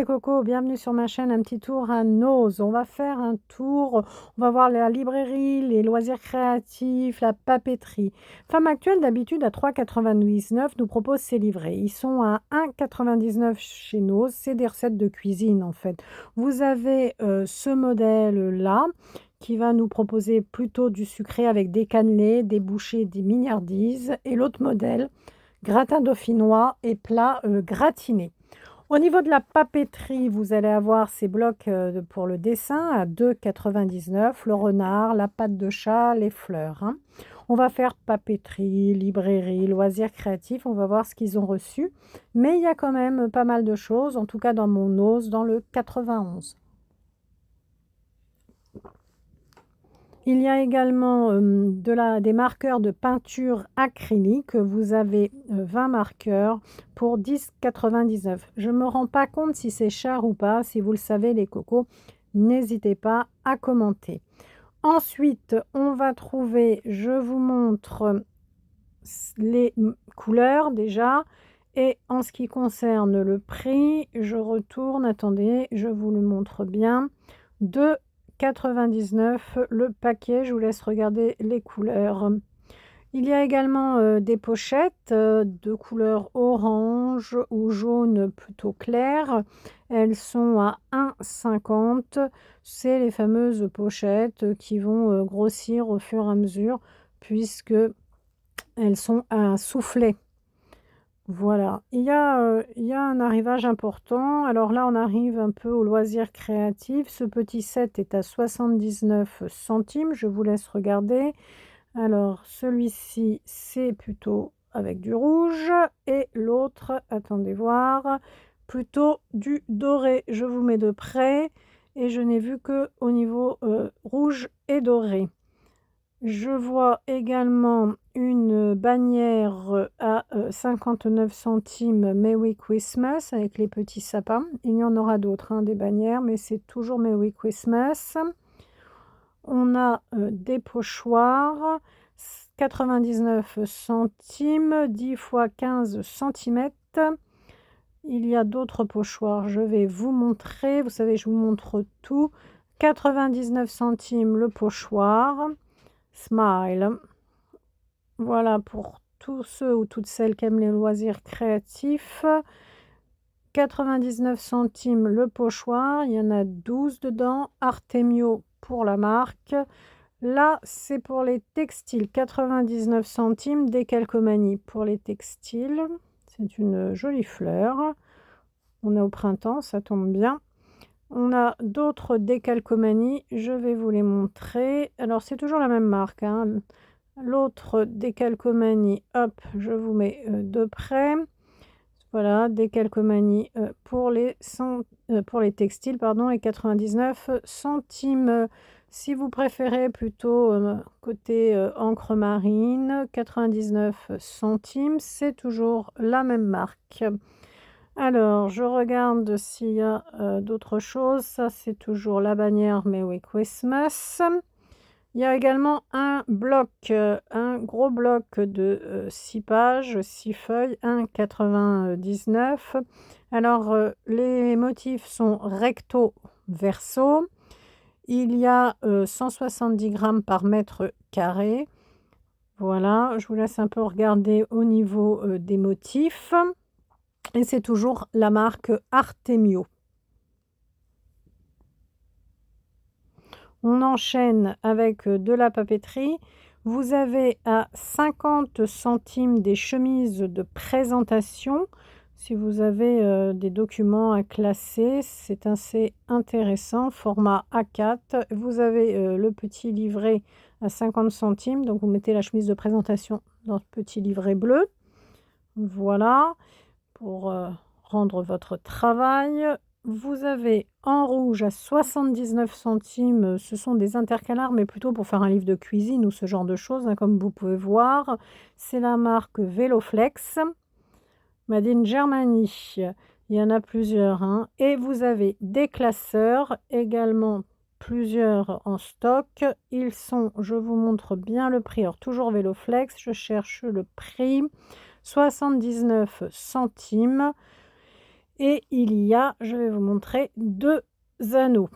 les cocos, bienvenue sur ma chaîne, un petit tour à Nose. On va faire un tour, on va voir la librairie, les loisirs créatifs, la papeterie. Femme Actuelle, d'habitude à 3,99 € nous propose ses livrets. Ils sont à 1,99 € chez Nose, c'est des recettes de cuisine en fait. Vous avez ce modèle-là qui va nous proposer plutôt du sucré avec des cannelés, des bouchées, des mignardises. Et l'autre modèle, gratin dauphinois et plat gratiné. Au niveau de la papeterie, vous allez avoir ces blocs pour le dessin à 2,99 €, le renard, la patte de chat, les fleurs, hein. On va faire papeterie, librairie, loisirs créatifs, on va voir ce qu'ils ont reçu. Mais il y a quand même pas mal de choses, en tout cas dans mon ose, dans le 91. Il y a également des marqueurs de peinture acrylique. Vous avez 20 marqueurs pour 10,99 €. Je ne me rends pas compte si c'est cher ou pas. Si vous le savez, les cocos, n'hésitez pas à commenter. Ensuite, on va trouver, je vous montre les couleurs déjà. Et en ce qui concerne le prix, je retourne, attendez, je vous le montre bien. 2,99 € le paquet, je vous laisse regarder les couleurs. Il y a également des pochettes de couleur orange ou jaune plutôt clair. Elles sont à 1,50 €. C'est les fameuses pochettes qui vont grossir au fur et à mesure puisque elles sont à soufflet. Voilà, il y a un arrivage important. Alors là, on arrive un peu au loisir créatif. Ce petit set est à 79 centimes. Je vous laisse regarder. Alors, celui-ci, c'est plutôt avec du rouge. Et l'autre, attendez voir, plutôt du doré. Je vous mets de près. Et je n'ai vu que au niveau rouge et doré. Je vois également une bannière à 59 centimes Merry Christmas avec les petits sapins. Il y en aura d'autres, hein, des bannières, mais c'est toujours Merry Christmas. On a des pochoirs, 99 centimes, 10 x 15 cm. Il y a d'autres pochoirs, je vais vous montrer. Vous savez, je vous montre tout. 99 centimes le pochoir. Smile. Voilà pour tous ceux ou toutes celles qui aiment les loisirs créatifs. 99 centimes le pochoir. Il y en a 12 dedans. Artemio pour la marque. Là, c'est pour les textiles. 99 centimes. Décalcomanie pour les textiles. C'est une jolie fleur. On est au printemps, ça tombe bien. On a d'autres décalcomanies, je vais vous les montrer. Alors, c'est toujours la même marque, hein. L'autre décalcomanie, hop, je vous mets de près. Voilà, décalcomanie pour les textiles, pardon, et 99 centimes. Si vous préférez plutôt côté encre marine, 99 centimes, c'est toujours la même marque. Alors, je regarde s'il y a d'autres choses. Ça, c'est toujours la bannière Merry Christmas. Il y a également un bloc, un gros bloc de 6 pages, 6 feuilles, 1,99 €. Alors, les motifs sont recto verso. Il y a 170 grammes par mètre carré. Voilà, je vous laisse un peu regarder au niveau des motifs. Et c'est toujours la marque Artemio. On enchaîne avec de la papeterie. Vous avez à 50 centimes des chemises de présentation. Si vous avez des documents à classer, c'est assez intéressant. Format A4. Vous avez le petit livret à 50 centimes. Donc vous mettez la chemise de présentation dans ce petit livret bleu. Voilà. Pour rendre votre travail. Vous avez en rouge à 79 centimes, ce sont des intercalars, mais plutôt pour faire un livre de cuisine ou ce genre de choses, hein, comme vous pouvez voir. C'est la marque Veloflex, Made in Germany. Il y en a plusieurs, hein. Et vous avez des classeurs, également plusieurs en stock. Ils sont, je vous montre bien le prix, alors toujours Veloflex, je cherche le prix. 79 centimes. Et il y a, je vais vous montrer, 2 anneaux.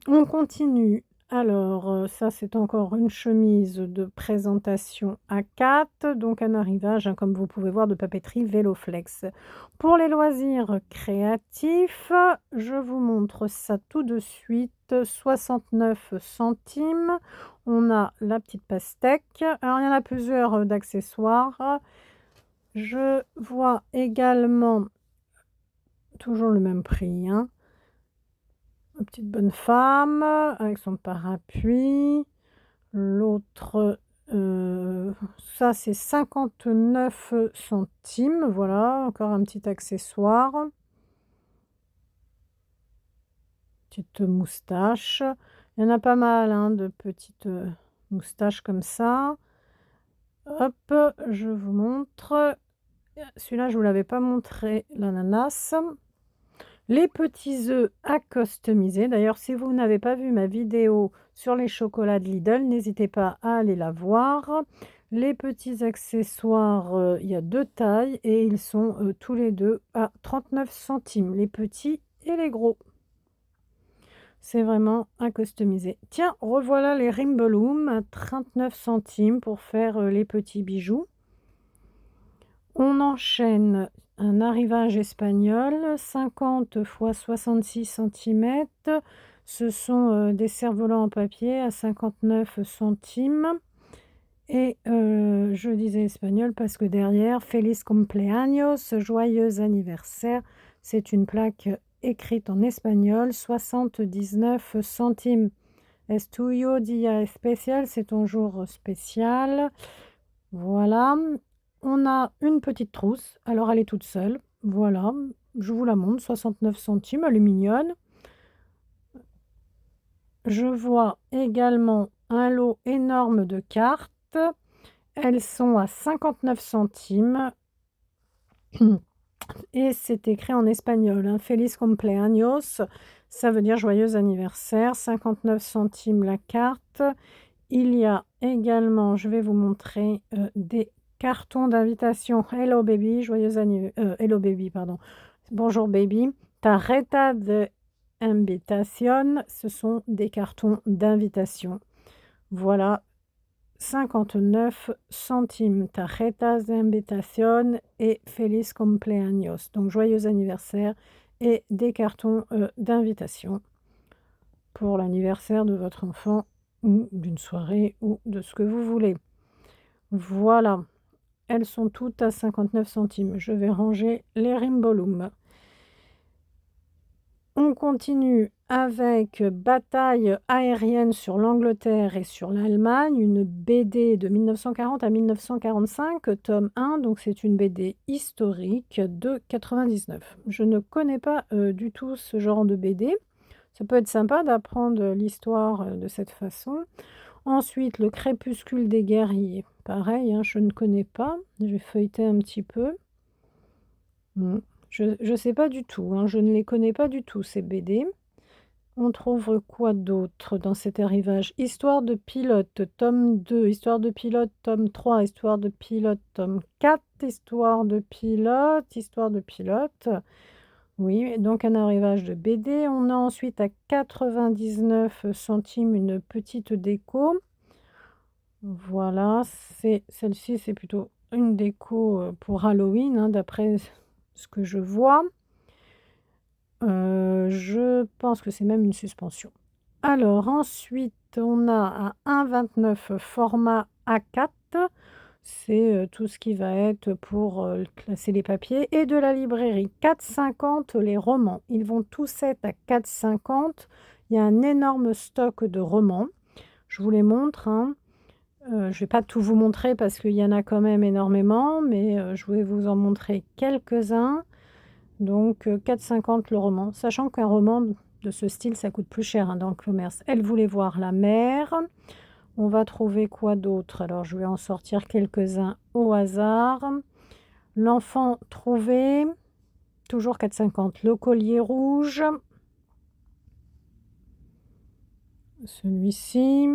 On continue. Alors, ça, c'est encore une chemise de présentation à 4, donc un arrivage, hein, comme vous pouvez voir, de papeterie Véloflex. Pour les loisirs créatifs, je vous montre ça tout de suite, 69 centimes. On a la petite pastèque. Alors, il y en a plusieurs d'accessoires. Je vois également toujours le même prix, hein. Une petite bonne femme avec son parapluie. L'autre, ça c'est 59 centimes. Voilà, encore un petit accessoire. Petite moustache. Il y en a pas mal, hein, de petites moustaches comme ça. Hop, je vous montre. Celui-là, je ne vous l'avais pas montré, l'ananas. Les petits œufs à customiser. D'ailleurs, si vous n'avez pas vu ma vidéo sur les chocolats de Lidl, n'hésitez pas à aller la voir. Les petits accessoires, il y a 2 tailles et ils sont tous les deux à 39 centimes, les petits et les gros. C'est vraiment à customiser. Tiens, revoilà les Rimbaloom à 39 centimes pour faire les petits bijoux. On enchaîne un arrivage espagnol, 50 x 66 cm. Ce sont des cerfs-volants en papier à 59 centimes. Et je disais espagnol parce que derrière, Feliz cumpleaños, joyeux anniversaire. C'est une plaque écrite en espagnol, 79 centimes. Es tuyo día especial, c'est ton jour spécial. Voilà. On a une petite trousse, alors elle est toute seule, voilà, je vous la montre, 69 centimes, elle est mignonne. Je vois également un lot énorme de cartes, elles sont à 59 centimes et c'est écrit en espagnol, hein, Feliz cumpleaños, ça veut dire joyeux anniversaire, 59 centimes la carte. Il y a également, je vais vous montrer des carton d'invitation. Hello baby, joyeux anniversaire. Hello baby, pardon. Bonjour baby. Tarjeta de invitación, ce sont des cartons d'invitation. Voilà, 59 centimes. Tarjetas de invitación et feliz cumpleaños. Donc joyeux anniversaire et des cartons d'invitation pour l'anniversaire de votre enfant ou d'une soirée ou de ce que vous voulez. Voilà. Elles sont toutes à 59 centimes. Je vais ranger les Rimbaloom. On continue avec Bataille aérienne sur l'Angleterre et sur l'Allemagne, une BD de 1940 à 1945, tome 1, donc c'est une BD historique de 99. Je ne connais pas du tout ce genre de BD. Ça peut être sympa d'apprendre l'histoire de cette façon. Ensuite, Le crépuscule des guerriers. Pareil, hein, je ne connais pas. J'ai feuilleté un petit peu. Je ne sais pas du tout, hein, je ne les connais pas du tout, ces BD. On trouve quoi d'autre dans cet arrivage? Histoire de pilote, tome 2. Histoire de pilote, tome 3. Histoire de pilote, tome 4. Histoire de pilote, histoire de pilote. Oui, donc un arrivage de BD. On a ensuite à 99 centimes une petite déco. Voilà, celle-ci, c'est plutôt une déco pour Halloween, hein, d'après ce que je vois. Je pense que c'est même une suspension. Alors ensuite, on a à 1,29 format A4. C'est tout ce qui va être pour classer les papiers. Et de la librairie, 4,50 les romans. Ils vont tous être à 4,50. Il y a un énorme stock de romans. Je vous les montre, hein. Je ne vais pas tout vous montrer parce qu'il y en a quand même énormément, mais je vais vous en montrer quelques-uns. Donc 4,50 le roman, sachant qu'un roman de ce style, ça coûte plus cher, hein, dans le commerce. Elle voulait voir la mer. On va trouver quoi d'autre? Alors, je vais en sortir quelques-uns au hasard. L'enfant trouvé, toujours 4,50. Le collier rouge. Celui-ci.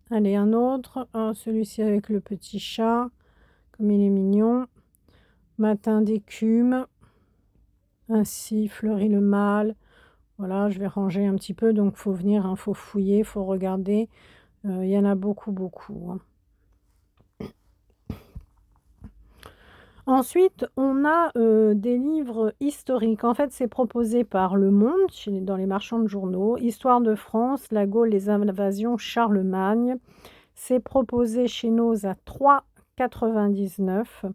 Allez, un autre. Oh, celui-ci avec le petit chat, comme il est mignon. Matin d'écume. Ainsi fleurit le mal. Voilà, je vais ranger un petit peu, donc faut venir, hein, faut fouiller, faut regarder. Il y en a beaucoup, beaucoup, hein. Ensuite, on a, des livres historiques. En fait, c'est proposé par Le Monde, dans les marchands de journaux. Histoire de France, la Gaule, les invasions, Charlemagne. C'est proposé chez Noz à 3,99 €,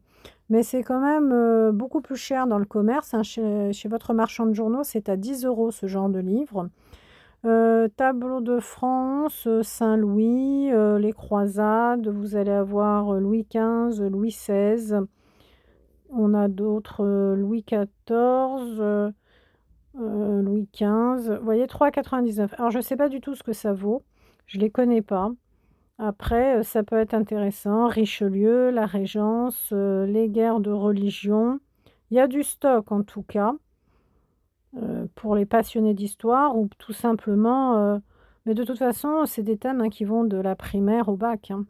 mais c'est quand même, beaucoup plus cher dans le commerce, hein. Chez votre marchand de journaux, c'est à 10 € ce genre de livre. Tableau de France, Saint-Louis, les croisades, vous allez avoir, Louis XV, Louis XVI. On a d'autres, Louis XIV, Louis XV. Vous voyez, 3,99 €. Alors je ne sais pas du tout ce que ça vaut, je les connais pas. Après, ça peut être intéressant. Richelieu, la Régence, les guerres de religion. Il y a du stock en tout cas, pour les passionnés d'histoire ou tout simplement, mais de toute façon, c'est des thèmes, hein, qui vont de la primaire au bac, hein.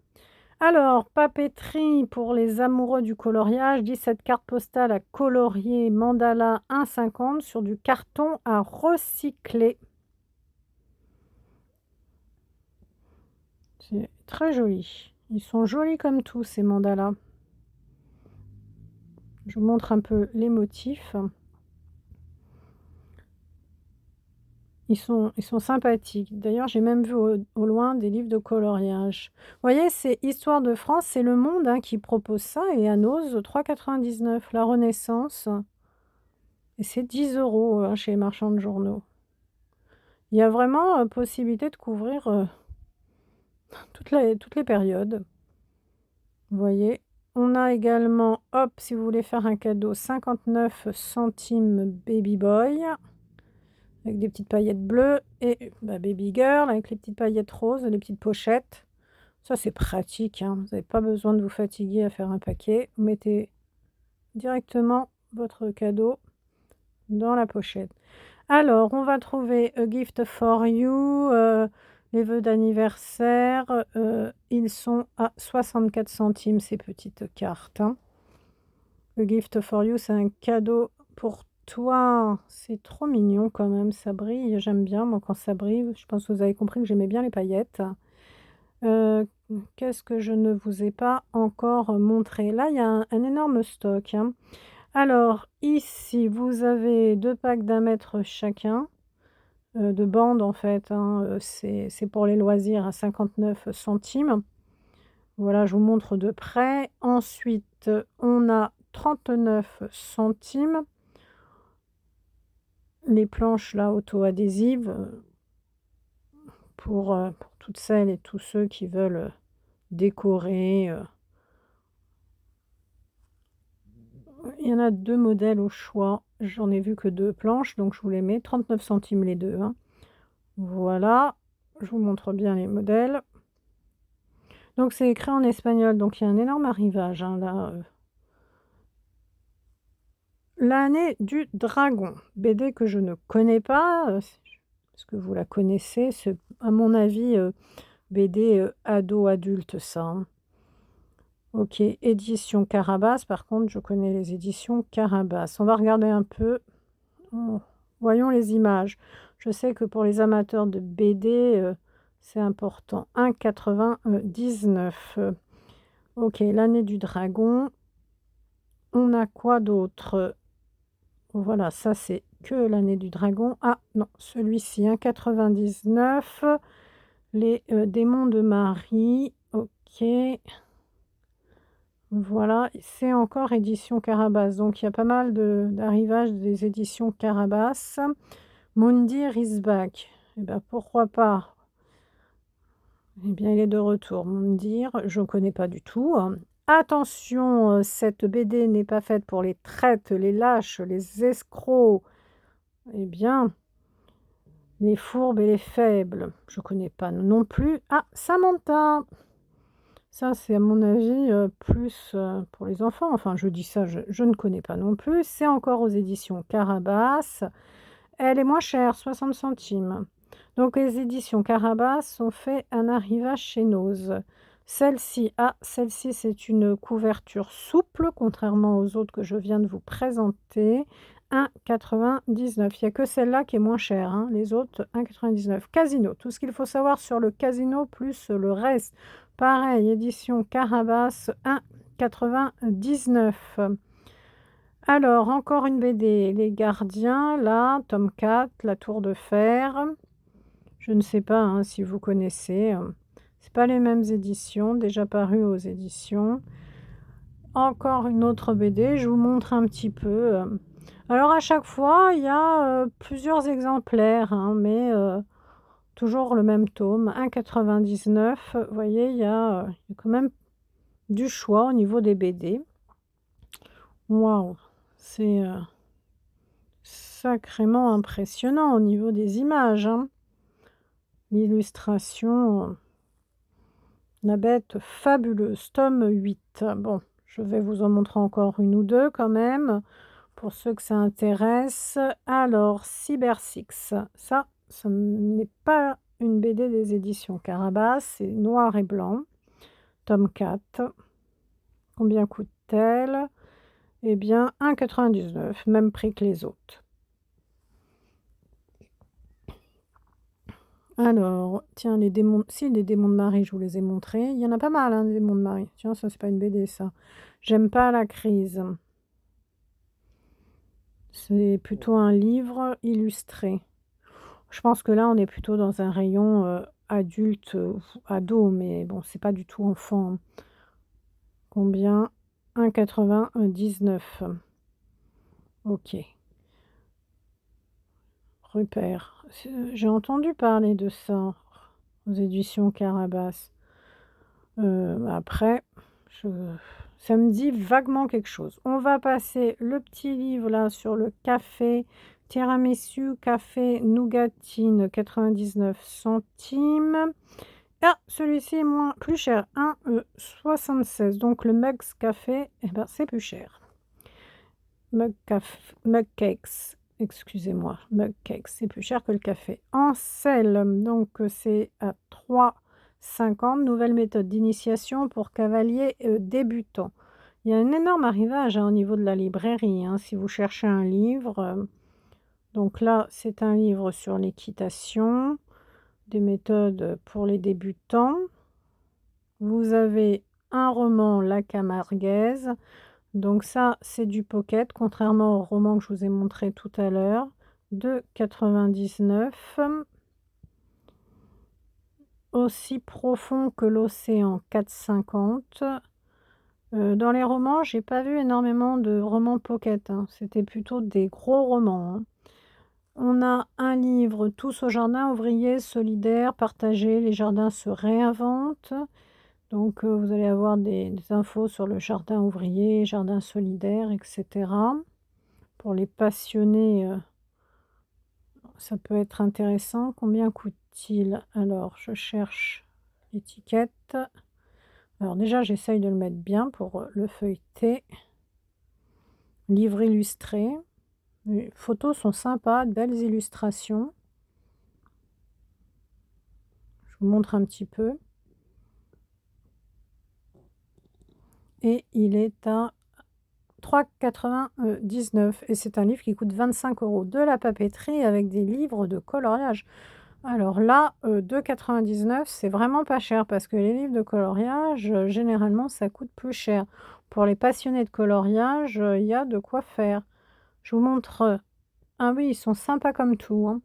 Alors, papeterie pour les amoureux du coloriage, 17 cartes postales à colorier mandala 1,50 sur du carton à recycler. C'est très joli. Ils sont jolis comme tout ces mandalas. Je vous montre un peu les motifs. Ils sont sympathiques. D'ailleurs, j'ai même vu au loin des livres de coloriage. Vous voyez, c'est Histoire de France, c'est Le Monde, hein, qui propose ça et à Noz, 3,99 €. La Renaissance et c'est 10 €, chez les marchands de journaux. Il y a vraiment, possibilité de couvrir, toutes les périodes. Vous voyez? On a également, hop, si vous voulez faire un cadeau, 59 centimes Baby Boy, avec des petites paillettes bleues et Baby Girl avec les petites paillettes roses, les petites pochettes. Ça, c'est pratique, hein, vous n'avez pas besoin de vous fatiguer à faire un paquet. Vous mettez directement votre cadeau dans la pochette. Alors, on va trouver A Gift for You, les vœux d'anniversaire, ils sont à 64 centimes ces petites cartes, hein. A Gift for You, c'est un cadeau pour toi. C'est trop mignon quand même, ça brille, j'aime bien moi quand ça brille. Je pense que vous avez compris que j'aimais bien les paillettes. Heu, Qu'est-ce que je ne vous ai pas encore montré? Là, il y a un énorme stock, hein. Alors ici, vous avez 2 packs d'1 mètre chacun, de bandes en fait, hein, c'est pour les loisirs à 59 centimes. Voilà, je vous montre de près. Ensuite, on a 39 centimes. Les planches là auto-adhésives, pour toutes celles et tous ceux qui veulent, décorer, il y en a 2 modèles au choix. J'en ai vu que 2 planches, donc je vous les mets. 39 centimes les 2, hein. Voilà, je vous montre bien les modèles. Donc c'est écrit en espagnol, donc il y a un énorme arrivage, hein, là, L'année du dragon, BD que je ne connais pas, est-ce que vous la connaissez? C'est à mon avis, BD, ado-adulte ça, hein. OK, édition Carabas, par contre je connais les éditions Carabas. On va regarder un peu. Oh, voyons les images. Je sais que pour les amateurs de BD, c'est important. 1,99 €. OK, l'année du dragon. On a quoi d'autre? Voilà, ça c'est que l'année du dragon. Ah non, celui-ci, 1,99 €. Les, démons de Marie. OK. Voilà, c'est encore édition Carabas, donc il y a pas mal d'arrivages des éditions Carabas. Mundir is back. Eh ben, pourquoi pas? Eh bien, il est de retour, Mundir, je ne connais pas du tout, hein. Attention, cette BD n'est pas faite pour les traites, les lâches, les escrocs. Eh bien, les fourbes et les faibles, je ne connais pas non plus. Ah, Samantha! Ça, c'est à mon avis, plus, pour les enfants. Enfin, je dis ça, je ne connais pas non plus. C'est encore aux éditions Carabas. Elle est moins chère, 60 centimes. Donc les éditions Carabas ont fait un arrivage chez Noz. Celle-ci, ah, celle-ci, c'est une couverture souple, contrairement aux autres que je viens de vous présenter. 1,99 €. Il y a que celle-là qui est moins chère, hein, les autres 1,99 €. Casino, tout ce qu'il faut savoir sur le Casino plus le reste. Pareil, édition Carabasse, 1,99 €. Alors, encore une BD, Les Gardiens, là, tome 4, La Tour de Fer. Je ne sais pas, hein, si vous connaissez, c'est pas les mêmes éditions, déjà parues aux éditions. Encore une autre BD, je vous montre un petit peu, alors à chaque fois, il y a, plusieurs exemplaires, hein, mais toujours le même tome, 1,99 €. Vous voyez, il y a quand même du choix au niveau des BD. Waouh! C'est, sacrément impressionnant au niveau des images, hein. L'illustration, la bête fabuleuse, tome 8. Bon, je vais vous en montrer encore une ou deux quand même, pour ceux que ça intéresse. Alors, Cyber Six, ça n'est pas une BD des éditions Carabasse, c'est noir et blanc, tome 4. Combien coûte-t-elle? Eh bien, 1,99 €, même prix que les autres. Alors, tiens, les démons de Marie, je vous les ai montrés. Il y en a pas mal, hein, des démons de Marie. Tiens, ça, c'est pas une BD, ça. J'aime pas la crise. C'est plutôt un livre illustré. Je pense que là, on est plutôt dans un rayon, adulte, ado, mais bon, c'est pas du tout enfant, hein. Combien? 1,99 €. OK. Rupert. J'ai entendu parler de ça, aux éditions Carabasse. Après, je ça me dit vaguement quelque chose. On va passer le petit livre là sur le café, tiramisu, café nougatine, 99 centimes. Ah! Celui-ci est plus cher, 1,76 €. Donc le Mugs Café, eh ben, c'est plus cher. Mug Cakes, excusez-moi, Mug Cakes, c'est plus cher que le café. En sel, donc c'est à 3,50 €. Nouvelle méthode d'initiation pour cavaliers, débutants. Il y a un énorme arrivage, hein, au niveau de la librairie, hein, si vous cherchez un livre, donc là, c'est un livre sur l'équitation, des méthodes pour les débutants. Vous avez un roman, La Camarguaise. Donc ça, c'est du pocket, contrairement au roman que je vous ai montré tout à l'heure, 2,99 €. Aussi profond que l'océan, 4,50 €. Dans les romans, j'ai pas vu énormément de romans pocket, hein. C'était plutôt des gros romans, hein. On a un livre, Tous au jardin, ouvriers, solidaires, partagés, les jardins se réinventent. Donc, vous allez avoir des infos sur le jardin ouvrier, jardin solidaire, et cetera. Pour les passionnés, ça peut être intéressant. Combien coûte-t-il? Alors, je cherche l'étiquette. Alors déjà, j'essaye de le mettre bien pour, le feuilleter. Livre illustré. Les photos sont sympas, de belles illustrations. Je vous montre un petit peu. Et il est à 3,99 € et c'est un livre qui coûte 25 €. De la papeterie avec des livres de coloriage. Alors là, 2,99 €, c'est vraiment pas cher parce que les livres de coloriage, généralement, ça coûte plus cher. Pour les passionnés de coloriage, il y a de quoi faire. Je vous montre, ah oui, ils sont sympas comme tout, hein.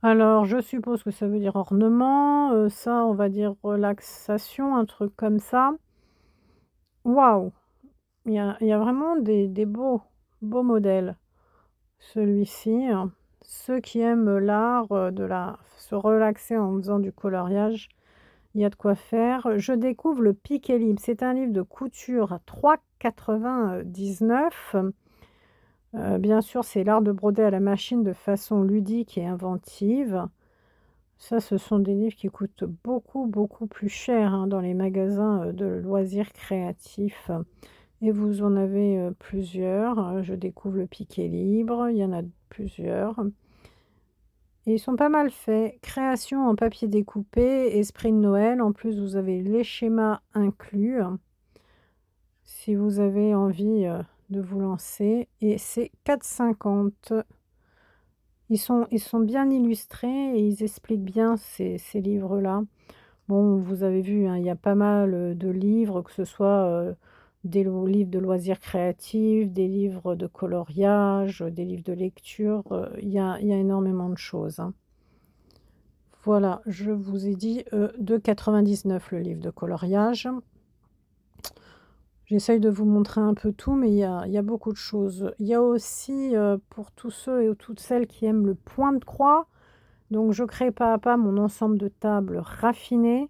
Alors, je suppose que ça veut dire ornement, ça, on va dire relaxation, un truc comme ça. Waouh! Il y a vraiment des beaux modèles. Celui-ci, ceux qui aiment l'art, se relaxer en faisant du coloriage, il y a de quoi faire. Je découvre le Piqué Libre. C'est un livre de couture à 3,99 €. Bien sûr, c'est l'art de broder à la machine de façon ludique et inventive. Ça, ce sont des livres qui coûtent beaucoup, beaucoup plus cher, hein, dans les magasins, de loisirs créatifs. Et vous en avez, plusieurs, je découvre le Piqué Libre, il y en a plusieurs. Et ils sont pas mal faits. Création en papier découpé, esprit de Noël. En plus, vous avez les schémas inclus, si vous avez envie, de vous lancer et c'est 4,50 €. Ils sont bien illustrés et ils expliquent bien ces livres-là. Bon, vous avez vu, hein, il y a pas mal, de livres, que ce soit, livres de loisirs créatifs, des livres de coloriage, des livres de lecture, il y a énormément de choses, hein. Voilà, je vous ai dit, 2,99 € le livre de coloriage. J'essaye de vous montrer un peu tout, mais il y a beaucoup de choses. Il y a aussi, pour tous ceux et toutes celles qui aiment le point de croix, donc je crée pas à pas mon ensemble de tables raffinées.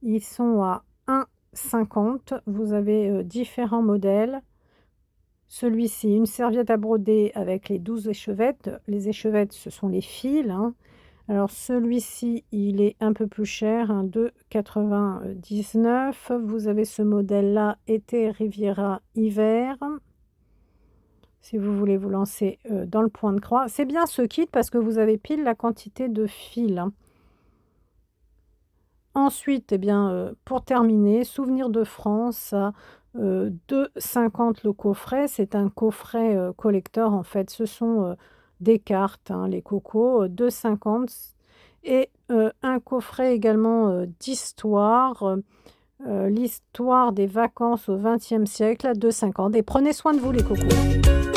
Ils sont à 1,50 €. Vous avez, différents modèles. Celui-ci, une serviette à broder avec les 12 échevettes. Les échevettes, ce sont les fils, hein. Alors celui-ci, il est un peu plus cher, hein, 2,99 €. Vous avez ce modèle-là, été, Riviera, hiver. Si vous voulez vous lancer, dans le point de croix. C'est bien ce kit parce que vous avez pile la quantité de fils, hein. Ensuite, eh bien, pour terminer, Souvenirs de France à, 2,50 € le coffret. C'est un coffret, collector en fait. Ce sont, des cartes, hein, les cocos, 2,50 € et un coffret également, d'histoire, l'histoire des vacances au XXe siècle à 2,50 € et prenez soin de vous les cocos.